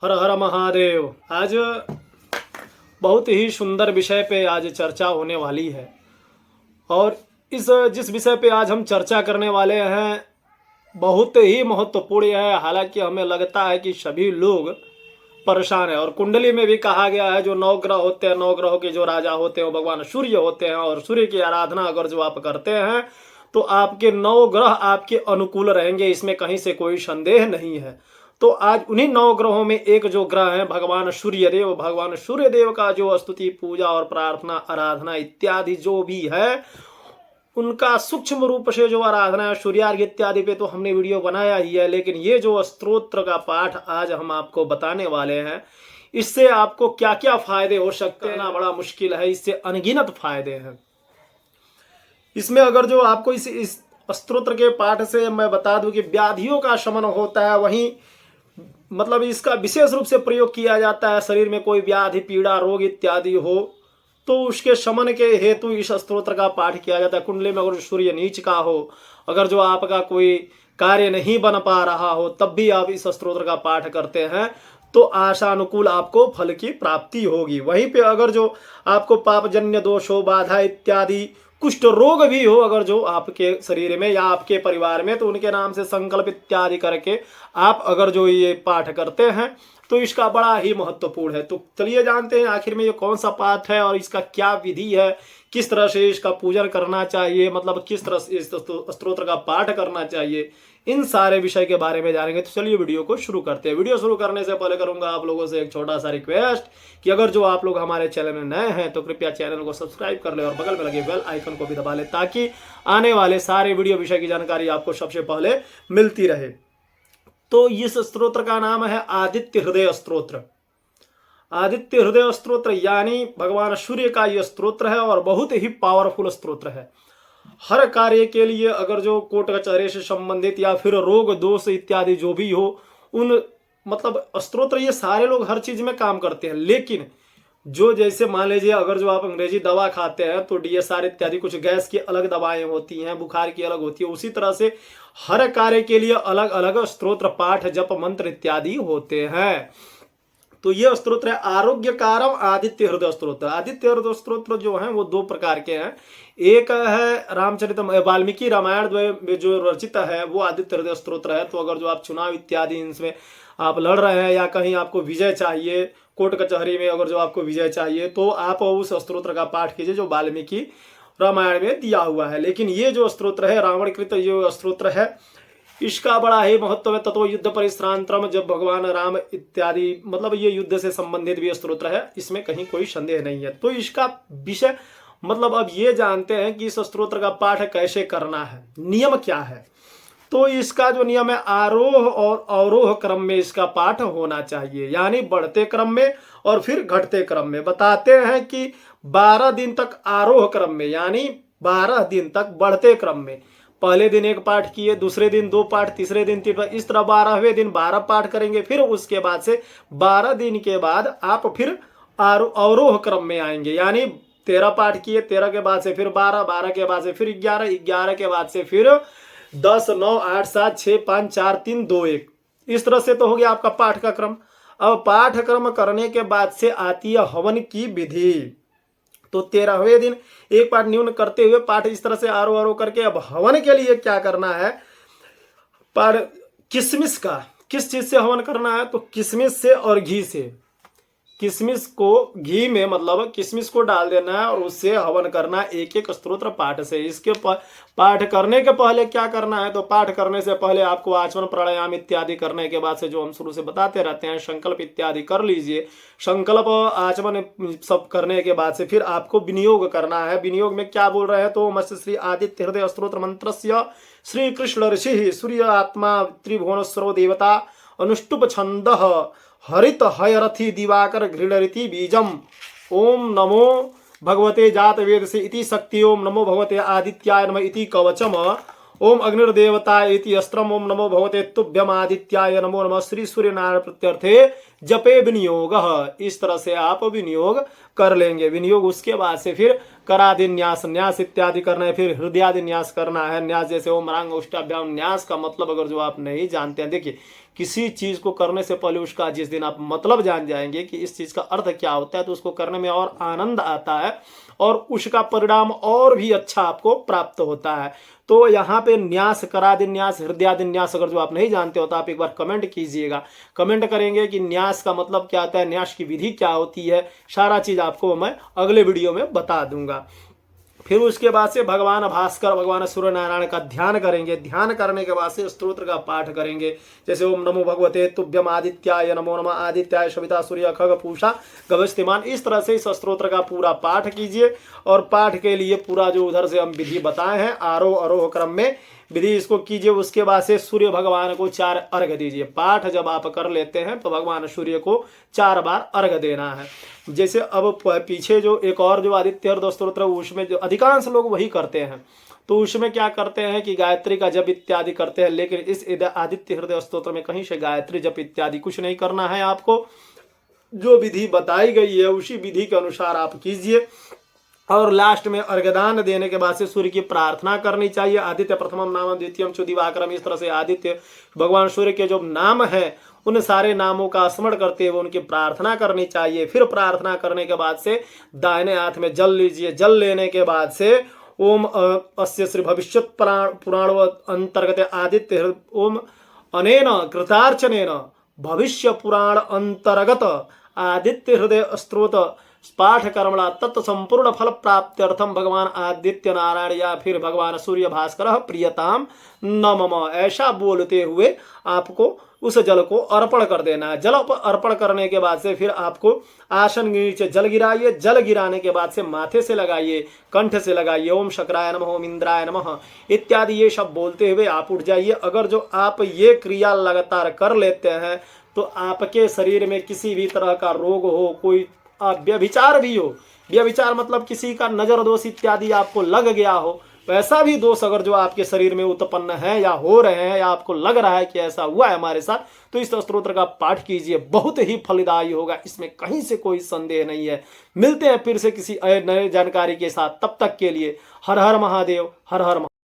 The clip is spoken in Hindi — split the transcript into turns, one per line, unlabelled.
हर हर महादेव। आज बहुत ही सुंदर विषय पे आज चर्चा होने वाली है। और इस जिस विषय पे आज हम चर्चा करने वाले हैं बहुत ही महत्वपूर्ण है। हालांकि हमें लगता है कि सभी लोग परेशान है। और कुंडली में भी कहा गया है जो नौ ग्रह होते हैं, नौ ग्रहों के जो राजा होते हैं वो भगवान सूर्य होते हैं। और सूर्य की आराधना अगर जो आप करते हैं तो आपके नौ ग्रह आपके अनुकूल रहेंगे, इसमें कहीं से कोई संदेह नहीं है। तो आज उन्हीं नौ ग्रहों में एक जो ग्रह है भगवान सूर्यदेव, भगवान सूर्यदेव का जो स्तुति पूजा और प्रार्थना आराधना इत्यादि जो भी है उनका सूक्ष्म रूप से जो आराधना है सूर्यार्घ्य इत्यादि पे तो हमने वीडियो बनाया ही है। लेकिन ये जो स्तोत्र का पाठ आज हम आपको बताने वाले हैं इससे आपको क्या क्या फायदे हो सकते हैं ना बड़ा मुश्किल है, इससे अनगिनत फायदे हैं। इसमें अगर जो आपको इस स्तोत्र के पाठ से मैं बता दूं कि व्याधियों का शमन होता है, वहीं मतलब इसका विशेष रूप से प्रयोग किया जाता है। शरीर में कोई व्याधि पीड़ा रोग इत्यादि हो तो उसके शमन के हेतु इस स्तोत्र का पाठ किया जाता है। कुंडली में अगर सूर्य नीच का हो, अगर जो आपका कोई कार्य नहीं बन पा रहा हो, तब भी आप इस स्तोत्र का पाठ करते हैं तो आशानुकूल आपको फल की प्राप्ति होगी। वहीं पे अगर जो आपको पापजन्य दोष हो, बाधा इत्यादि, कुष्ठ रोग भी हो अगर जो आपके शरीर में या आपके परिवार में, तो उनके नाम से संकल्प इत्यादि करके आप अगर जो ये पाठ करते हैं तो इसका बड़ा ही महत्वपूर्ण है। तो चलिए जानते हैं आखिर में ये कौन सा पाठ है और इसका क्या विधि है, किस तरह से इसका पूजन करना चाहिए, मतलब किस तरह से इस स्तोत्र का पाठ करना चाहिए, इन सारे विषय के बारे में जानेंगे। तो चलिए वीडियो को शुरू करते हैं। वीडियो शुरू करने से पहले करूंगा आप लोगों से एक छोटा सा रिक्वेस्ट कि अगर जो आप लोग हमारे चैनल में नए हैं तो कृपया चैनल को सब्सक्राइब कर ले और बगल में लगे बेल आइकन को भी दबा ले ताकि आने वाले सारे वीडियो विषय की जानकारी आपको सबसे पहले मिलती रहे। तो इस स्तोत्र का नाम है आदित्य हृदय स्तोत्र। आदित्य हृदय स्तोत्र यानी भगवान सूर्य का यह स्तोत्र है और बहुत ही पावरफुल स्तोत्र है। हर कार्य के लिए अगर जो कोर्ट कचहरी से संबंधित या फिर रोग दोष इत्यादि जो भी हो, उन मतलब स्तोत्र ये सारे लोग हर चीज में काम करते हैं। लेकिन जो जैसे मान लीजिए अगर जो आप अंग्रेजी दवा खाते हैं तो डीएसआर इत्यादि कुछ गैस की अलग दवाएं होती हैं, बुखार की अलग होती है, उसी तरह से हर कार्य के लिए अलग अलग स्तोत्र पाठ जप मंत्र इत्यादि होते हैं। तो ये स्तोत्र है आरोग्य कारम आदित्य हृदय स्तोत्र। आदित्य हृदय स्तोत्र जो है वो दो प्रकार के हैं। एक है रामचरित वाल्मीकि रामायण में जो रचित है वो आदित्य हृदय स्तोत्र है। तो अगर जो आप चुनाव इत्यादि इनमें आप लड़ रहे हैं या कहीं आपको विजय चाहिए, कोर्ट कचहरी में अगर जो आपको विजय चाहिए तो आप उस स्तोत्र का पाठ कीजिए जो वाल्मीकि रामायण में दिया हुआ है। लेकिन ये जो स्तोत्र है रावणकृत जो स्तोत्र है इसका बड़ा ही महत्व है। तत्व युद्ध परिश्रांतरम, जब भगवान राम इत्यादि मतलब ये युद्ध से संबंधित भी स्तोत्र है, इसमें कहीं कोई संदेह नहीं है। तो इसका विषय मतलब अब ये जानते हैं कि इस स्तोत्र का पाठ कैसे करना है, नियम क्या है। तो इसका जो नियम है आरोह और अवरोह क्रम में इसका पाठ होना चाहिए, यानी बढ़ते क्रम में और फिर घटते क्रम में। बताते हैं कि 12 दिन तक आरोह क्रम में यानी 12 दिन तक बढ़ते क्रम में, पहले दिन एक पाठ किए, दूसरे दिन 2 पाठ, तीसरे दिन 3 पाठ, इस तरह 12वें दिन 12 पाठ करेंगे। फिर उसके बाद से 12 दिन के बाद आप फिर अवरोह क्रम में आएंगे, यानी 13 पाठ किए, 13 के बाद से फिर 12, 12 के बाद से फिर 11, 11 के बाद से फिर 10, 9, 8, 7, 6, 5, 4, 3, 2, 1। इस तरह से तो हो गया आपका पाठ का क्रम। अब पाठ क्रम करने के बाद से आती है हवन की विधि। तो 13वें दिन एक पाठ न्यून करते हुए पाठ इस तरह से आरोह आरोह करके अब हवन के लिए क्या करना है, पर किशमिश का किस चीज से हवन करना है तो किशमिश से और घी से। किशमिश को घी में मतलब किशमिश को डाल देना है और उससे हवन करना एक एक स्तोत्र पाठ से। इसके पाठ करने के पहले क्या करना है तो पाठ करने से पहले आपको आचमन प्राणायाम इत्यादि करने के बाद से जो हम शुरू से बताते रहते हैं संकल्प इत्यादि कर लीजिए। संकल्प आचमन सब करने के बाद से फिर आपको विनियोग करना है। विनियोग में क्या बोल रहे हैं तो मत्स्य श्री आदित्य हृदय स्तोत्र मंत्रस्य श्री कृष्ण ऋषि सूर्य आत्मा त्रिभुवनेश्वरो देवता अनुष्टुप छंद हरित हयरथी दिवाकर घृणरिति बीजम। ओम नमो भगवते जात वेद से इति शक्ति। ओम नमो भगवते आदित्याय नमः इति कवचम। ओम अग्निर्देवता इति अस्त्रम। ओम नमो भगवते तुभ्यम आदित्याय नमो नमः श्री सूर्य नारायण प्रत्यर्थे जपे विनियोग। इस तरह से आप विनियोग कर लेंगे। विनियोग उसके बाद से फिर करादि न्यास न्यास इत्यादि करना है, फिर हृदयादि न्यास करना है। न्यास जैसे ओम रांग उष्टाभ्याम न्यास का मतलब अगर जो आप नहीं जानते हैं, देखिए किसी चीज़ को करने से पहले उसका जिस दिन आप मतलब जान जाएंगे कि इस चीज़ का अर्थ क्या होता है, तो उसको करने में और आनंद आता है और उसका परिणाम और भी अच्छा आपको प्राप्त होता है। तो यहाँ पे न्यास, करादिन्यास, हृदयादिन्यास अगर जो आप नहीं जानते हो तो आप एक बार कमेंट कीजिएगा। कमेंट करेंगे कि न्यास का मतलब क्या होता है, न्यास की विधि क्या होती है, सारा चीज़ आपको मैं अगले वीडियो में बता दूंगा। फिर उसके बाद से भगवान भास्कर, भगवान सूर्य नारायण का ध्यान करेंगे। ध्यान करने के बाद से स्तोत्र का पाठ करेंगे, जैसे ओम नमो भगवते तुभ्यम आदित्याय, नमो नमः आदित्याय सविता सूर्य खग पूषा गवस्तिमान। इस तरह से इस स्तोत्र का पूरा पाठ कीजिए। और पाठ के लिए पूरा जो उधर से हम विधि बताए हैं आरोह अरोह क्रम में विधि, इसको कीजिए। उसके बाद से सूर्य भगवान को 4 अर्घ दीजिए। पाठ जब आप कर लेते हैं तो भगवान सूर्य को 4 बार अर्घ देना है। जैसे अब पीछे जो एक और जो आदित्य हृदय स्तोत्र उसमें जो अधिकांश लोग वही करते हैं, तो उसमें क्या करते हैं कि गायत्री का जप इत्यादि करते हैं, लेकिन इस आदित्य हृदय स्तोत्र में कहीं से गायत्री जप इत्यादि कुछ नहीं करना है। आपको जो विधि बताई गई है उसी विधि के अनुसार आप कीजिए। और लास्ट में अर्घदान देने के बाद से सूर्य की प्रार्थना करनी चाहिए। आदित्य प्रथमम नामम द्वितीयम च दिवाकरम, इस तरह से आदित्य भगवान सूर्य के जो नाम है उन सारे नामों का स्मरण करते हुए उनकी प्रार्थना करनी चाहिए। फिर प्रार्थना करने के बाद से दाहिने हाथ में जल लीजिए। जल लेने के बाद से ओम अस्य श्री भविष्यत पुराण अंतर्गत आदित्य ओम अनेन कृतार्चनेन भविष्य पुराण अंतर्गत आदित्य हृदय स्तोत्र पाठ कर्मणा तत्व संपूर्ण फल प्राप्त्यर्थम भगवान आदित्य नारायण या फिर भगवान सूर्य भास्कर प्रियताम नमः, ऐसा बोलते हुए आपको उस जल को अर्पण कर देना है। जल अर्पण करने के बाद से फिर आपको आसन के नीचे जल गिराइए। जल गिराने के बाद से माथे से लगाइए, कंठ से लगाइए। ओम शक्राय नमः, ओम इंद्राय नमः इत्यादि ये सब बोलते हुए आप उठ जाइए। अगर जो आप ये क्रिया लगातार कर लेते हैं तो आपके शरीर में किसी भी तरह का रोग हो, कोई व्यभिचार भी हो, व्यभिचार मतलब किसी का नजर दोष इत्यादि आपको लग गया हो, वैसा भी दोष अगर जो आपके शरीर में उत्पन्न है या हो रहे हैं या आपको लग रहा है कि ऐसा हुआ है हमारे साथ, तो इस स्तोत्र का पाठ कीजिए। बहुत ही फलदायी होगा, इसमें कहीं से कोई संदेह नहीं है। मिलते हैं फिर से किसी नए जानकारी के साथ, तब तक के लिए हर हर महादेव, हर हर